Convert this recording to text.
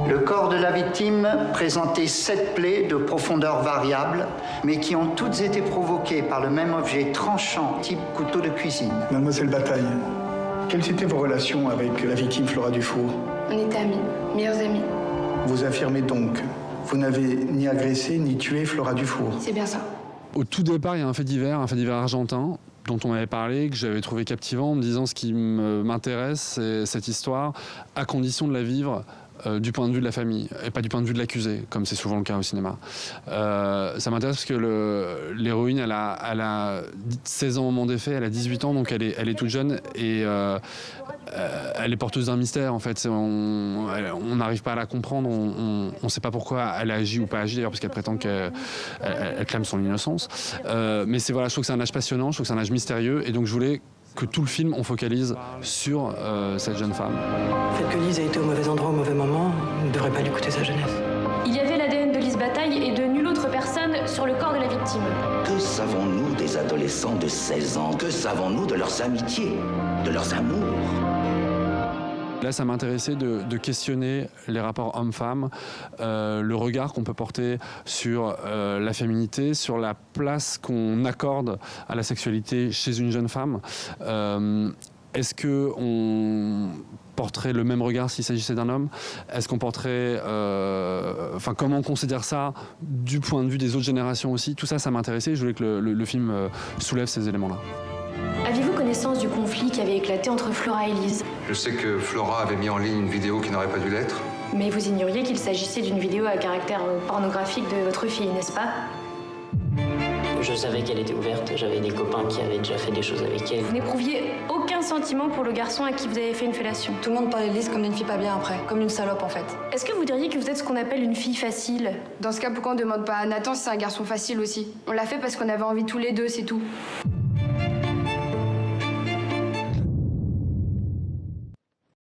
Le corps de la victime présentait 7 plaies de profondeur variable, mais qui ont toutes été provoquées par le même objet tranchant, type couteau de cuisine. Mademoiselle Bataille, quelles étaient vos relations avec la victime Flora Dufour? On était amis, meilleurs amis. Vous affirmez donc, vous n'avez ni agressé ni tué Flora Dufour? C'est bien ça. Au tout départ, il y a un fait divers argentin, dont on avait parlé, que j'avais trouvé captivant, en me disant ce qui m'intéresse, c'est cette histoire, à condition de la vivre du point de vue de la famille, et pas du point de vue de l'accusé, comme c'est souvent le cas au cinéma. Ça m'intéresse parce que l'héroïne, elle a 16 ans au moment des faits, elle a 18 ans, donc elle est toute jeune, et elle est porteuse d'un mystère, en fait. On n'arrive pas à la comprendre, on ne sait pas pourquoi elle a agi ou pas agi, d'ailleurs, parce qu'elle prétend qu'elle clame son innocence. Mais voilà, je trouve que c'est un âge passionnant, je trouve que c'est un âge mystérieux, et donc je voulais que tout le film, on focalise sur cette jeune femme. Le fait que Lise ait été au mauvais endroit au mauvais moment ne devrait pas lui coûter sa jeunesse. Il y avait l'ADN de Lise Bataille et de nulle autre personne sur le corps de la victime. Que savons-nous des adolescents de 16 ans? Que savons-nous de leurs amitiés, de leurs amours? Là, ça m'intéressait de questionner les rapports hommes-femmes, le regard qu'on peut porter sur la féminité, sur la place qu'on accorde à la sexualité chez une jeune femme. Est-ce qu'on porterait le même regard s'il s'agissait d'un homme? Est-ce qu'on porterait... comment on considère ça du point de vue des autres générations aussi? Tout ça, ça m'intéressait. Je voulais que le film soulève ces éléments-là. Aviez-vous connaissance du conflit qui avait éclaté entre Flora et Lise? Je sais que Flora avait mis en ligne une vidéo qui n'aurait pas dû l'être. Mais vous ignoriez qu'il s'agissait d'une vidéo à caractère pornographique de votre fille, n'est-ce pas? Je savais qu'elle était ouverte, j'avais des copains qui avaient déjà fait des choses avec elle. Vous n'éprouviez aucun sentiment pour le garçon à qui vous avez fait une fellation? Tout le monde parlait de Lise comme d'une fille pas bien après, comme une salope en fait. Est-ce que vous diriez que vous êtes ce qu'on appelle une fille facile? Dans ce cas, pourquoi on demande pas à Nathan si c'est un garçon facile aussi? On l'a fait parce qu'on avait envie tous les deux, c'est tout.